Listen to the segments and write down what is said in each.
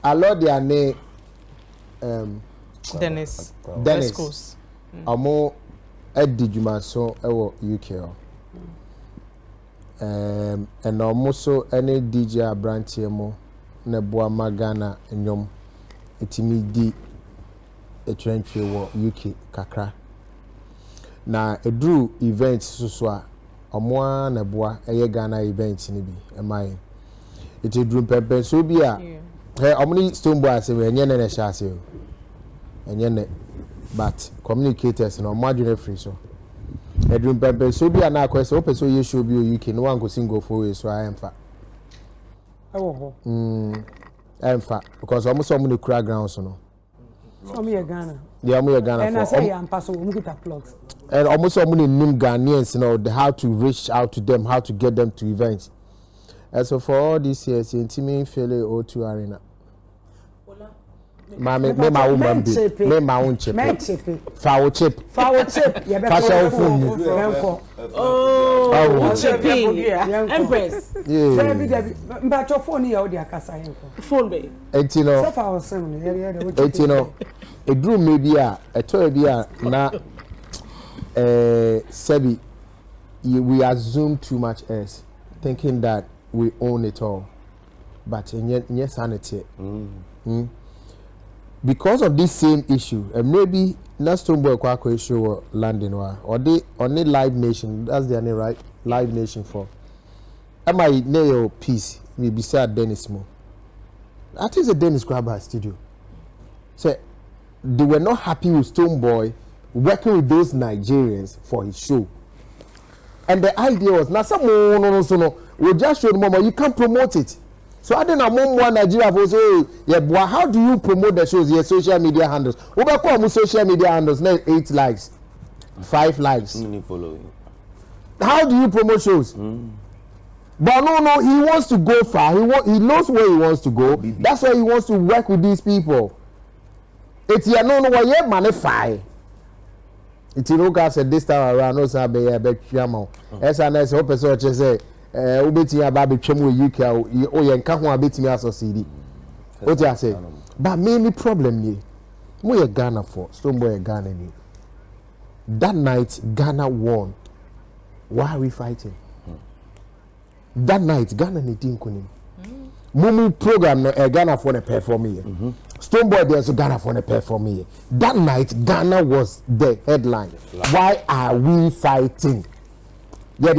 Alordia ne Dennis. Amo Eddie Jumaso ewo UK. And also any DJ Abrantie mo ne boa magana nyom etimi di etrenche wo UK kakra. Na edru event so a omo na boa eye Ghana event ni bi emai iti drum pepe so bi a he omni Stonebwoy ase we enye na sha ase enye ne but communicators no madwene free so edrum pepe so bi a na akwese o person ye show bi o UK no wan go single for we so I am fa ewo ho emfa because almost some the crack ground so no some ye Ghana yeah mo ye Ghana and I say am pass o mu kita plugs and almost some the nim Ghanaians you know how to reach out to them, how to get them to events. And so for all these years in Timmy Fele O2 Arena me my woman be me my own chip foul chip yeah fashion phone oh chip Empress yeah but your phone here o dey akasa yenko phone be etino so far some etino e drew maybe a to be a na Sebi we assume too much as thinking that we own it all but in sanity because of this same issue and maybe not Stonebwoy Kwako issue or landing or they only Live Nation, that's their name, right? Live Nation for am I nail piece me beside Dennis Mo I think the Dennis Grabber studio so they were not happy with Stonebwoy working with those Nigerians for his show. And the idea was, now no, we just showed Mama, you can't promote it. So I didn't know one Nigeria was yeah, boy, how do you promote the shows? Your social media handles. Over social media handles, 8 likes, 5 likes. How do you promote shows? But no, he wants to go far. He knows where he wants to go. That's why he wants to work with these people. It's no, why you manify. It's no gas at this time around, no sabe a bet yamo. SNS hope so to say, Ubeti about Chemu UK or Yankahu bit me as a CD. What I say? But mainly problem ye. We are Ghana for Stonebwoy Ghana. That night Ghana won. Why are we fighting? That night Ghana ni team kunim. Mumu program no Ghana for the perform here. Stonebwoy there's a Ghana for the perform here. That night Ghana was the headline. Why are we fighting? Yeah,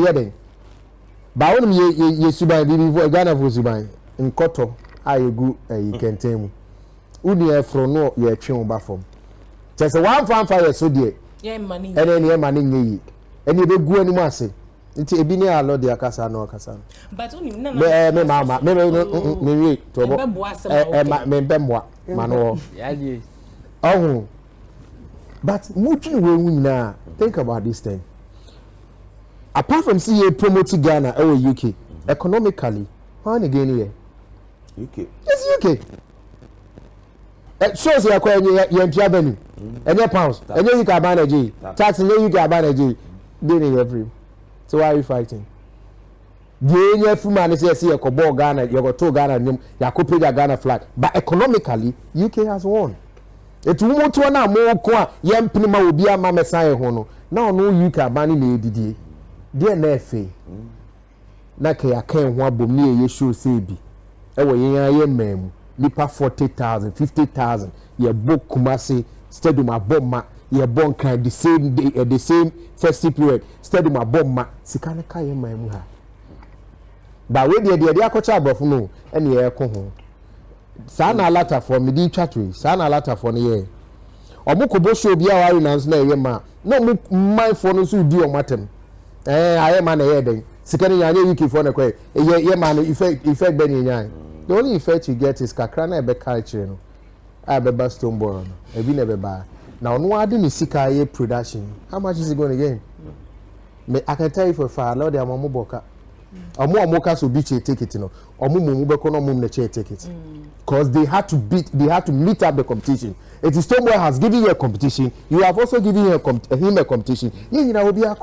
but when you subai before Ghana for subai in Koto, I go you can tell me. Uni from no you trim back from. Just a 1 fire so dear. Yeah, money. And then money ye. And you don't go anymore say. It's a bini Alordia kasa no kasa. But only no me mama me to me bemwa mano. Oh. But muchi we na think about this thing. Apart from see promoting Ghana or UK economically, how again here? UK. It's UK. It shows you are you revenue. And your pounds. And you can buy G. Tax and you can buy G. They every. So why are you fighting? The few man is see a Kobo Ghana, you got to Ghana, you could Ghana flag. But economically, UK has won. It's more to an more qua, young Prima will be a mamma Messiah Hono. Now no UK banning lady. Dear Nefe. Nake a can one boom near you should say be. Ewa ye mem. Nipa 40,000, 50,000. Ye book Kumasi, stadium a bomb. Ye born kind the same day at the same festive period. Stadium a bomb. Sikana kaya maimuha. But when the akocha bofuno, and ye ko sana lata for me di chatwe sana lata for ne ye omukobo show bia wari nanso na ye ma no mu man for no so di o matem aye ma na ye den sikani nyanye UK for na kwe ye ma no effect be nyan the only effect you get is kakra na be culture no I be ba Stonebwoy no e bi na be ba na ono ade ni sika ye production how much is it going again me I can tell you for far Lord am mo boka omo ka so bi che ticket no omo mu be ko no mum na che ticket because they had to meet up the competition. It is Stonebwoy has given you a competition, you have also given him a competition. You know will be a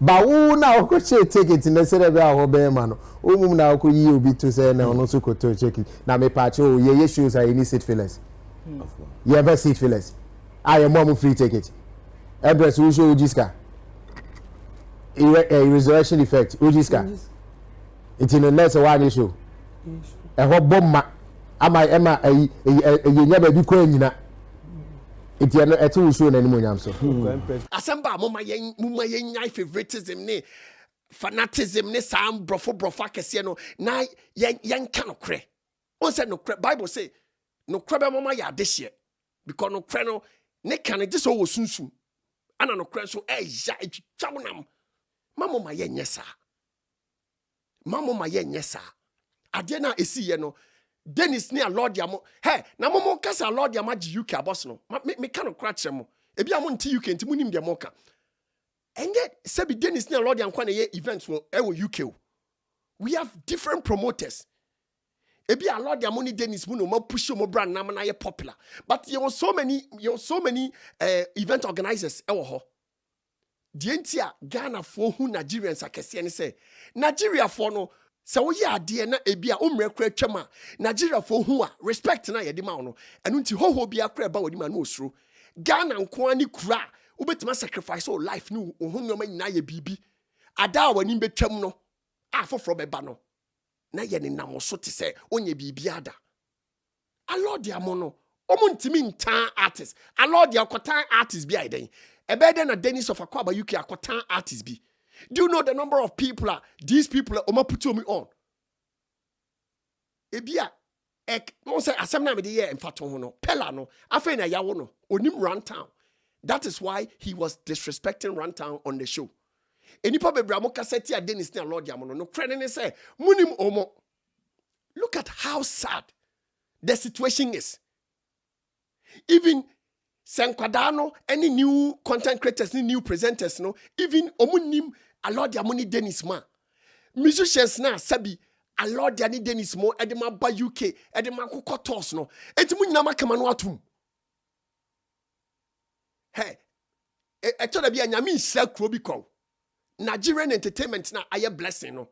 But who now could take it in the city of our man? Who now could you be to say no so could to check it. Now me patch oh ye shoes are any seat fillers. You ever seat fillers? I am mom free ticket. Address who show Ujiska. A resurrection effect, Ujiska. It's in the next one show. A hot bomb. Am I Emma a never be queen? It's a two show anymore. So, Asamba, Mumma Yen, favoritism, ne fanatism, ne sam, brofa, Cassiano, na yan cannot cray. One said no crap, Bible say, no crab, Mamma ya this year, because no crano, ne can it just always soon. And no crash, so chabunam. Mamma my yen, yes, sir. Mamma my yen, yes, sir. Adena is see, Dennis near Alordia mo. Hey, na mo kasa Alordia ma UK aboss no. Me kind of crash mo. Ebi amon ti UK nti munim de moka. And yet sebi Dennis near Alordia nkwa na ye events wo UK. We have different promoters. Ebi Alordia mo ni Dennis mo no ma push mo brand na na ye popular. But you were so many event organizers ewo ho. Die ntia Ghana fo hu Nigerians akese ne say Nigeria fo no so we are dear na ebia umrekra twama Nigeria for who respect na yede ma no enu nti hoho bia kra ba wodi ma no osuro Ghana nko ani kura ubetima sacrifice o life ni ho nyoma nyina ye bibi ada wani betwam no afoforo beba no na ye ne nam so te se onye bibi ada Alordia mo no omo ntimi ntan artist Alordia akotan artist bi aiden ebede na Dennis of Akwaaba UK akotan artist bi. Do you know the number of people these people are putting me on? Ebia no say asemna me de ye mfato ho no pella no afa na yawo no onim Runtown. That is why he was disrespecting Runtown on the show. Enipa bebra mo kaseti a Dennis na Lord Yamono no krene ne say munim omo. Look at how sad the situation is. Even Sankwadano, any new content creators, any new presenters, no, even omunim Alordia money Dennis ma. Musicians na sabi Alordia ni Dennis mo edema ba UK, edema kokotos no. Enti mu nyama kama no atum. Hey, told be anyame nsra kro bi ko. Nigerian entertainment na aye blessing no.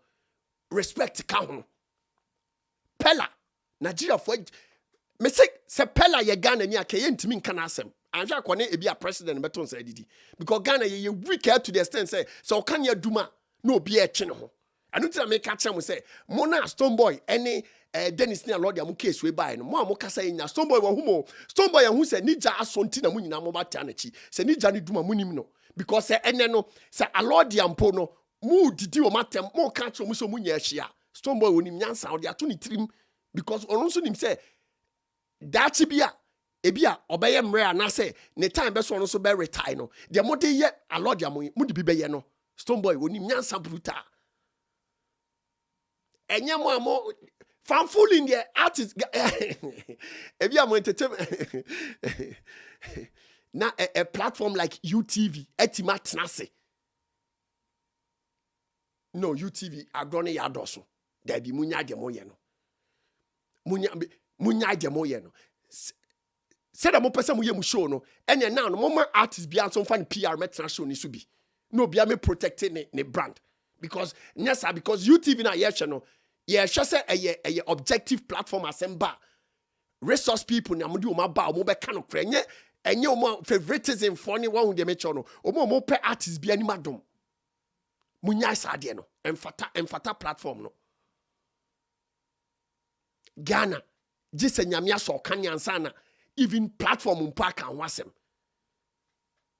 Respect ka ho. Pella Nigeria for me say Pella ye Ghana ni akaye ntimi nka na asem. Anja kwane ebi a president beton say didi because Ghana ye weak to the extent say so can you duma no be a chine ho anu ti na me catch am say Mona Stonebwoy any Dennis na Alordia mu case we buy no mo kasa nya Stonebwoy wo humo Stonebwoy hu say nija asonti na mu nyina mo bata na chi say nija ni duma munim no because say ene no say Alordia mpo no mu didi o matem mo catch mu so mu nya hia Stonebwoy wonim nyansa o de ato ni trim because onu so nim say dachi bia ebia obeye mre anase ne time be so no so be retire no de mode ye Alordia mo de bi be ye no Stonebwoy wonim nyansa bruta enye mo amo fan fooling the artist ebia mo entertainment na a platform like UTV etima tnase no UTV agrone ya doso da bi munya de mo ye no munya de mo ye no said a mo person mu ye mu show no enya now no mo artist bia so fan PR metra show ni so bi no bia me protecting ne brand because nyasa because UTV na ye hwe no ye hwe say a objective platform asemba resource people na mo di o ma ba o mo be ka no kra enye o mo favoritism for ni one de me cho no o mo pe artist bia ni madom munya sa de no emfata platform no Ghana jise nyamia so kan yansa na even platform mpa kan wasem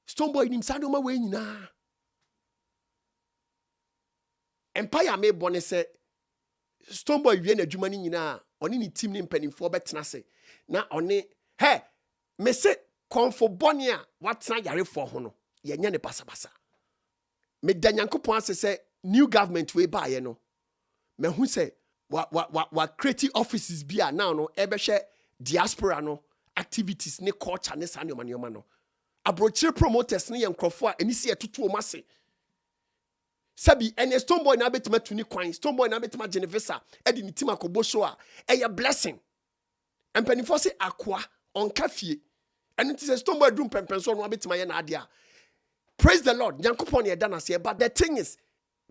Stonebwoy nim sa no ma we nyina empire me bone se Stonebwoy wie na adwuma ni nyina oni ni team ni mpanimfo betena se na oni he me se konfo bone a watena yare for ho no ye nya ne basabasa me danyankopon ase se new government we ba ye no me hu se wa creative offices bia now no ebehwe diaspora no activities ne culture ne sa nyoma no abrochire promoters ne yenkrofo a enisi etutu o mase sabi ene Stonebwoy na betima tuni kwan Stonebwoy na betima Genevisa edi ni team akobo show a eye blessing empanifo se akwa onka fie eno ti se Stonebwoy dum pempenso no betima ye na ade a Praise the Lord. Nyankopon ye dana se, but the thing is,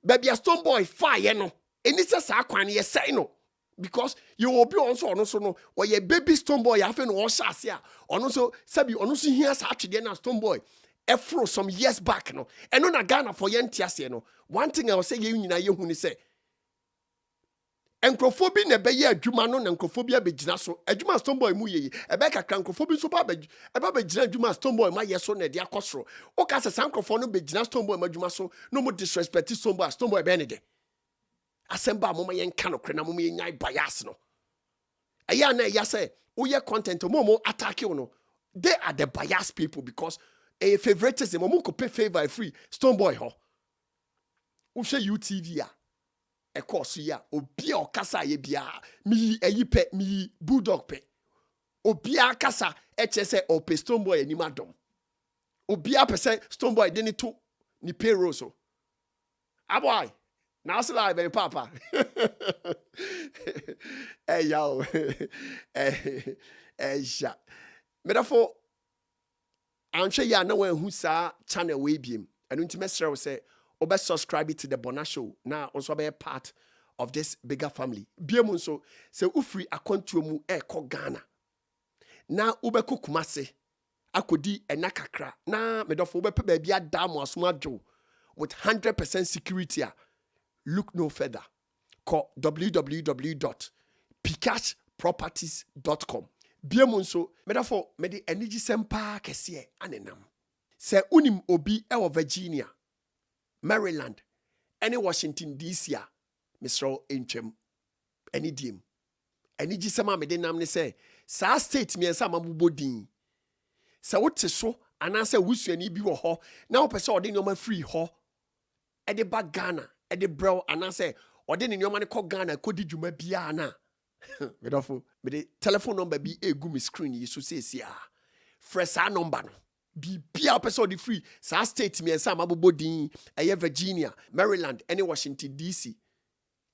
baby a Stonebwoy fire no. And it's a sakwan ye say no. Because you will be also no or ye baby Stonebwoy have no shasia. On also sabi on also here Saturday na Stonebwoy. Efro some years back no. And on a Ghana for yentiase no. One thing I will say you na ye hu ni say. Encrophobia ne be ye adwuma no na encrophobia be gina so. Adwuma Stonebwoy mu ye. Ebe ka encrophobia so ba be gina adwuma Stonebwoy ma ye so na de akosoro. O ka se sancrophone no be gina Stonebwoy ma adwuma so no mo disrespect Stonebwoy be ne de. Asemba mama yen kano kre na mama yen nyai bias no. Aya na ya say uye content mo attack you no. They are the bias people because a favoritism mo ko pay favor free Stonebwoy ho. Wo hwe UTV a e course ya obi a okasa ye bia mi eyipe mi bulldog pe. Obi a kasa e che say o pe Stonebwoy ani madom. Obi a person Stonebwoy de ni to ni payroll so. Aboy now it's live, baby, Papa. Hey, yo. Hey, shot. Therefore, I'm sure you know who saw channel we be. And ultimately, say, "Obe subscribe to the Bonah Show." Now, also be a part of this bigger family. Be so say ufri akontu mu ko Ghana. Now, ube kukumase akodi enakakra. Na medofo ube pe baby adamu asuma with 100% security. Look no further. Call www.pcashproperties.com. Biemunso, medafo medi energy sempa kesiye anenam. Se unim obi ewo Virginia, Maryland, any Washington DC a Mr. Enchem, any dim. Energy sema mede nam ne se, sa state mi ensa mabubo din. Se wote so, anase wusuani bi wo ho, na wo pese ode nyoma free ho, ede ba Ghana. Ede bro anase ode ne nyoma ne ko Ghana ko di dwuma bia na medofo me de telephone number bi egu me screen yi so sesi a fresa number no bi bia person di free sa state me ensa mabobodin eye Virginia, Maryland, any Washington DC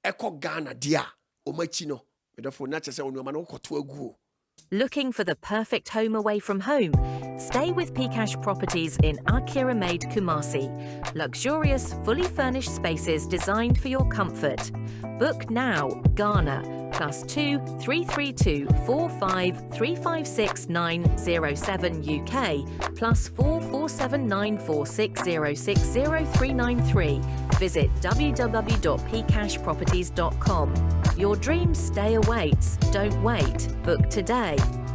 e ko Ghana dia o machi no medofo na chese onuma no koto agu. Looking for the perfect home away from home? Stay with Pcash Properties in Akira Made, Kumasi. Luxurious, fully furnished spaces designed for your comfort. Book now, Ghana, +2 332 45 356 907 UK, +4 479 4606 0393. Visit www.pcashproperties.com. Your dreams stay awaits. Don't wait. Book today.